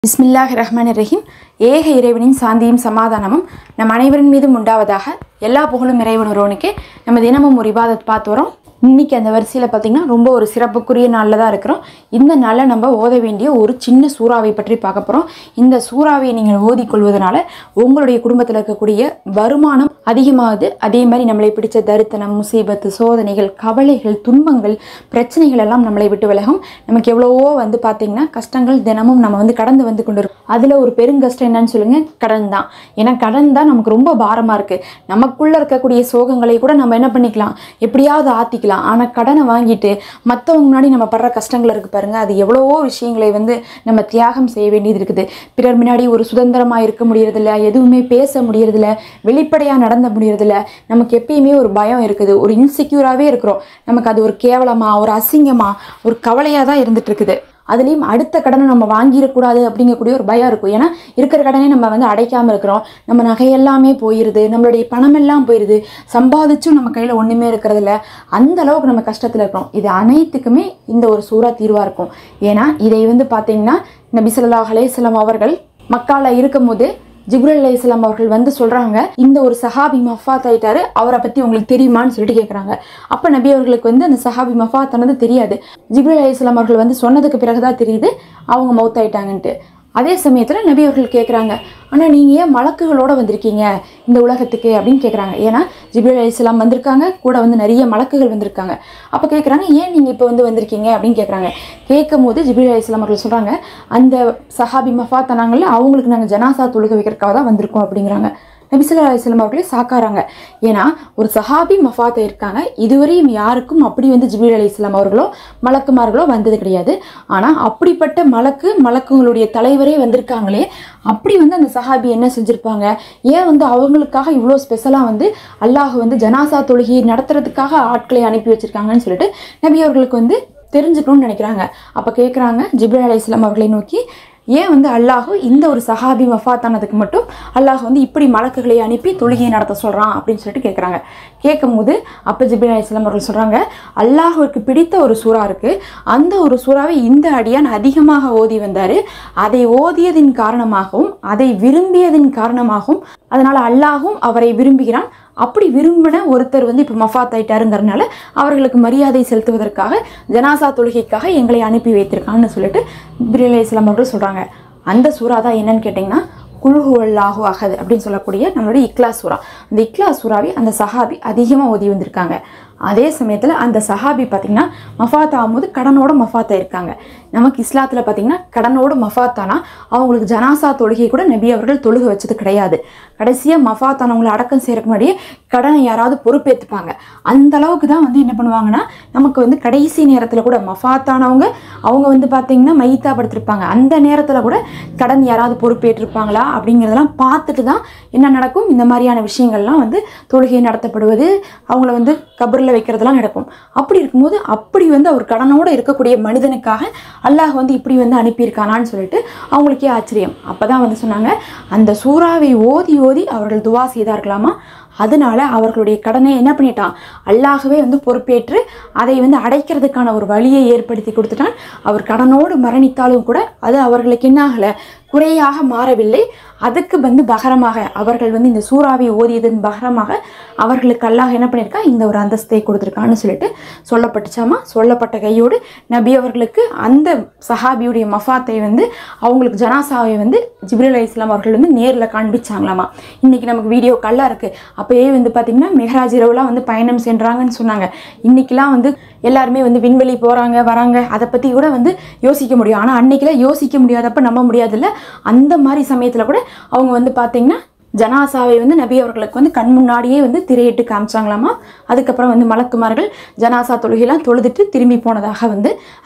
பிஸ்மில்லாஹிர்ரஹ்மானிர்ரஹீம். ஏக இறைவனின் சாந்தியும் சமாதானமும் நம் அனைவரின் மீதும் உண்டாவதாக. எல்லா புகழும் இறைவன் ஒருவனுக்கே. நம்ம தினமும் ஒரு இபாதத் பார்த்து வரோம். இன்றைக்கி அந்த வரிசையில் பார்த்திங்கன்னா ரொம்ப ஒரு சிறப்புக்குரிய நாளில் தான் இருக்கிறோம். இந்த நாளில் நம்ம ஓத வேண்டிய ஒரு சின்ன சூறாவை பற்றி பார்க்க போகிறோம். இந்த சூறாவை நீங்கள் ஓதிக்கொள்வதனால உங்களுடைய குடும்பத்தில் இருக்கக்கூடிய வருமானம் அதிகமாகுது. அதே மாதிரி நம்மளை பிடிச்ச தரித்தனம், முசீபத்து, சோதனைகள், கவலைகள், துன்பங்கள், பிரச்சனைகள் எல்லாம் நம்மளை விட்டு விலகும். நமக்கு எவ்வளவோ பார்த்திங்கன்னா கஷ்டங்கள் தினமும் நம்ம கடந்து வந்து கொண்டு இருக்கும். அதில் ஒரு பெருங்கஷ்டம் என்னன்னு சொல்லுங்கள், கடன் தான். ஏன்னா கடன் தான் நமக்கு ரொம்ப பாரமாக இருக்குது. நமக்குள்ளே இருக்கக்கூடிய சோகங்களை கூட நம்ம என்ன பண்ணிக்கலாம், எப்படியாவது ஆற்றிக்கலாம். ஆனால் கடனை வாங்கிட்டு மற்றவங்க முன்னாடி நம்ம படுற கஷ்டங்கள் இருக்குது பாருங்கள், அது எவ்வளவோ விஷயங்களை நம்ம தியாகம் செய்ய வேண்டியது இருக்குது. பிறர் முன்னாடி ஒரு சுதந்திரமாக இருக்க முடியறதில்ல, எதுவுமே பேச முடியறதில்ல, வெளிப்படையாக நடந்த முடியறதில்ல. நமக்கு எப்பயுமே ஒரு பயம் இருக்குது, ஒரு இன்செக்யூராகவே இருக்கிறோம். நமக்கு அது ஒரு கேவலமாக, ஒரு அசிங்கமாக, ஒரு கவலையாக தான் இருந்துட்டு இருக்குது. அதுலேயும் அடுத்த கடனை நம்ம வாங்கிடக்கூடாது அப்படிங்கக்கூடிய ஒரு பயம் இருக்கும். ஏன்னா இருக்கிற கடனே நம்ம அடைக்காமல் இருக்கிறோம். நம்ம நகையெல்லாமே போயிடுது, நம்மளுடைய பணமெல்லாம் போயிடுது, சம்பாதிச்சும் நம்ம கையில் ஒன்றுமே இருக்கிறதில்ல. அந்த அளவுக்கு நம்ம கஷ்டத்தில் இருக்கிறோம். இது அனைத்துக்குமே இந்த ஒரு சூறா தீர்வாக இருக்கும். ஏன்னா இதை பார்த்தீங்கன்னா நபி ஸல்லல்லாஹு அலைஹி வஸல்லம் அவர்கள் மக்கால இருக்கும்போது ஜிப்ரீல் அலைஹிஸ்ஸலாம் அவர்கள் சொல்கிறாங்க, இந்த ஒரு சஹாபி மஃபாத் ஆயிட்டாரு, அவரை பற்றி உங்களுக்கு தெரியுமான்னு சொல்லிட்டு கேட்குறாங்க. அப்போ நபி அவர்களுக்கு அந்த சஹாபி மஃபாத் ஆனது தெரியாது. ஜிப்ரீல் அலைஹிஸ்ஸலாம் அவர்கள் சொன்னதுக்கு பிறகுதான் தெரியுது அவங்க மௌத் ஆயிட்டாங்கன்ட்டு. அதே சமயத்தில் நபி அவர்கள் கேட்குறாங்க, ஆனால் நீங்கள் ஏன் மலக்குகளோடு வந்திருக்கீங்க இந்த உலகத்துக்கு அப்படின்னு கேட்குறாங்க. ஏன்னா ஜிப்ரீல் அலைஹிஸ்ஸலாம் வந்திருக்காங்க, கூட நிறைய மலக்குகள் வந்திருக்காங்க. அப்போ கேட்குறாங்க, ஏன் நீங்கள் இப்போ வந்திருக்கீங்க அப்படின்னு கேட்குறாங்க. கேட்கும் போது ஜிப்ரீல் அலைஹிஸ்ஸலாம் அவர்கள் சொல்கிறாங்க, அந்த சஹாபி மஃபாத் ஆனாங்கல்ல, அவங்களுக்கு நாங்கள் ஜனாசா தொழுக வைக்கிறதுக்காக தான் வந்திருக்கோம் அப்படிங்கிறாங்க. நபி ஸல்லல்லாஹு அலைஹி வஸல்லம் அவர்களே சாக்காராங்க. ஏன்னா ஒரு சஹாபி மஃபாத் இருக்காங்க, இதுவரையும் யாருக்கும் அப்படி ஜிப்ரீல் அலைஹிஸ்ஸலாம் அவர்களோ மலக்குமார்களோ வந்தது கிடையாது. ஆனால் அப்படிப்பட்ட மலக்குங்களுடைய தலைவரே வந்திருக்காங்களே, அப்படி அந்த சஹாபி என்ன செஞ்சுருப்பாங்க, ஏன் அவங்களுக்காக இவ்வளோ ஸ்பெஷலாக அல்லாஹ் ஜனாசா தொழுகை நடத்துறதுக்காக ஆட்களை அனுப்பி வச்சுருக்காங்கன்னு சொல்லிட்டு நபி அவர்களுக்கு தெரிஞ்சுக்கணும்னு நினைக்கிறாங்க. அப்போ கேட்குறாங்க ஜிப்ரீல் அலைஹிஸ்ஸலாம் அவர்களை நோக்கி, ஏன் அல்லாஹ் இந்த ஒரு சஹாபி வஃபாத் ஆனதுக்கு மட்டும் அல்லாஹ் இப்படி மலக்குகளை அனுப்பி தொழுகையை நடத்த சொல்கிறான் அப்படின்னு சொல்லிட்டு கேட்குறாங்க. கேட்கும் போது அப்போ ஜிப்ரீல் அலைஹிஸ்ஸலாம் அவர்கள் சொல்கிறாங்க, அல்லாஹ்வுக்கு பிடித்த ஒரு சூறா இருக்குது, அந்த ஒரு சூறாவை இந்த அடியான் அதிகமாக ஓதி வந்தார். அதை ஓதியதின் காரணமாகவும் அதை விரும்பியதின் காரணமாகவும் அதனால் அல்லாஹும் அவரை விரும்புகிறான். அப்படி விரும்பின ஒருத்தர் இப்போ மஃபாத் ஆயிட்டாருங்கிறதுனால அவர்களுக்கு மரியாதை செலுத்துவதற்காக ஜனாசா தொழுகைக்காக எங்களை அனுப்பி வைத்திருக்கான்னு சொல்லிட்டு ஜிப்ரீல் அலைஹிஸ்ஸலாம் அவர்கள் சொல்கிறாங்க. அந்த சூறா தான் என்னன்னு கேட்டிங்கன்னா குல் ஹுவல்லாஹு அஹத் அப்படின்னு சொல்லக்கூடிய நம்மளுடைய இக்லாஸ் சூறா. அந்த இக்லாஸ் சூறாவை அந்த சஹாபி அதிகமாக ஓதி வந்திருக்காங்க. அதே சமயத்தில் அந்த சஹாபி பார்த்திங்கன்னா மஃபாத் ஆகும்போது கடனோட மஃபாத் ஆயிருக்காங்க. நமக்கு இஸ்லாத்தில் பார்த்திங்கன்னா கடனோட மஃபாத் ஆனால் அவங்களுக்கு ஜனாசா தொழுகை கூட நபி அவர்கள் தொழுகை வச்சது கிடையாது. கடைசியாக மஃபாத் ஆனவங்களை அடக்கம் செய்யறதுக்கு முன்னாடியே கடனை யாராவது பொறுப்பேற்றுப்பாங்க. அந்த அளவுக்கு தான் என்ன பண்ணுவாங்கன்னா நமக்கு கடைசி நேரத்தில் கூட மஃபாத் ஆனவங்க அவங்க பார்த்திங்கன்னா மையத்தா படுத்திருப்பாங்க. அந்த நேரத்தில் கூட கடன் யாராவது பொறுப்பேற்றிருப்பாங்களா அப்படிங்கிறதெல்லாம் பார்த்துட்டு தான் என்ன நடக்கும், இந்த மாதிரியான விஷயங்கள்லாம் தொழுகை நடத்தப்படுவது, அவங்கள கபரில் வைக்கிறதுலாம் நடக்கும். அப்படி இருக்கும்போது அப்படி அவர் கடனோடு இருக்கக்கூடிய மனிதனுக்காக அல்லாஹ் இப்படி அனுப்பியிருக்கானான்னு சொல்லிட்டு அவங்களுக்கே ஆச்சரியம். அப்போ தான் சொன்னாங்க, அந்த சூறாவை ஓதி ஓதி அவர்கள் துவா செய்தார்களாமா. அதனால அவர்களுடைய கடனை என்ன பண்ணிட்டான், அல்லாஹ்வே பொறுப்பேற்று அதை அடைக்கிறதுக்கான ஒரு வழியை ஏற்படுத்தி கொடுத்துட்டான். அவர் கடனோடு மரணித்தாலும் கூட அது அவர்களுக்கு என்ன ஆகலை, குறையாக மாறவில்லை. அதுக்கு பகரமாக அவர்கள் இந்த சூறாவை ஓதியதன் பகரமாக அவர்களுக்கு அல்லாஹ் என்ன பண்ணியிருக்கா, இந்த ஒரு அந்தஸ்தை கொடுத்துருக்கான்னு சொல்லிட்டு சொல்லப்பட்டுச்சாமா. சொல்லப்பட்ட கையோடு நபி அவர்களுக்கு அந்த சஹாபியுடைய மஃபாத்தை அவங்களுக்கு ஜனாசாவை ஜிப்ரீல் அலைஹிஸ்ஸலாம் அவர்கள் நேரில் காண்பிச்சாங்களாமா. இன்றைக்கி நமக்கு வீடியோ கல்லாக இருக்குது. அப்போயே பார்த்திங்கன்னா மெஹராஜ் இரவுலாம் பயணம் சென்றாங்கன்னு சொன்னாங்க. இன்றைக்கெலாம் எல்லாருமே விண்வெளி போகிறாங்க வராங்க, அதை பற்றி கூட யோசிக்க முடியும். ஆனால் அன்றைக்கெலாம் யோசிக்க முடியாதப்ப நம்ப முடியாதுல்ல. அந்த மாதிரி சமயத்தில் கூட அவங்க பார்த்திங்கன்னா ஜனாசாவை நபி அவர்களுக்கு கண் முன்னாடியே திரையிட்டு காமிச்சாங்களாமா. அதுக்கப்புறம் மலக்குமார்கள் ஜனாசா தொழுகையெல்லாம் தொழுதுட்டு திரும்பி போனதாக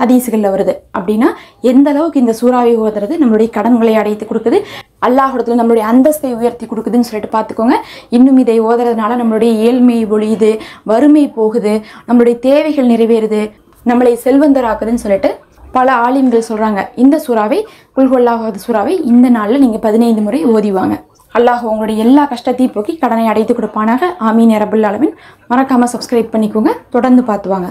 ஹதீஸ்களில் வருது. அப்படின்னா எந்த அளவுக்கு இந்த சூறாவை ஓதுறது நம்மளுடைய கடன்களை அடைத்து கொடுக்குது, அல்லாஹ்விடத்தில் நம்மளுடைய அந்தஸ்தை உயர்த்தி கொடுக்குதுன்னு சொல்லிட்டு பார்த்துக்கோங்க. இன்னும் இதை ஓதுறதுனால நம்மளுடைய ஏழ்மை ஒழியுது, வறுமை போகுது, நம்மளுடைய தேவைகள் நிறைவேறுது, நம்மளை செல்வந்தராக்குதுன்னு சொல்லிட்டு பல ஆலிம்கள் சொல்கிறாங்க. இந்த சூறாவை குல் ஹுவல்லாஹு அஹத் சூறாவை இந்த நாளில் நீங்கள் 15 முறை ஓதிவாங்க. அல்லாஹ் உங்களுடைய எல்லா கஷ்டத்தையும் போக்கி கடனை அடைத்து கொடுப்பானாக. ஆமீன் யா ரப்பல் ஆலமீன். மறக்காமல் சப்ஸ்கிரைப் பண்ணிக்கோங்க, தொடர்ந்து பார்த்துவாங்க.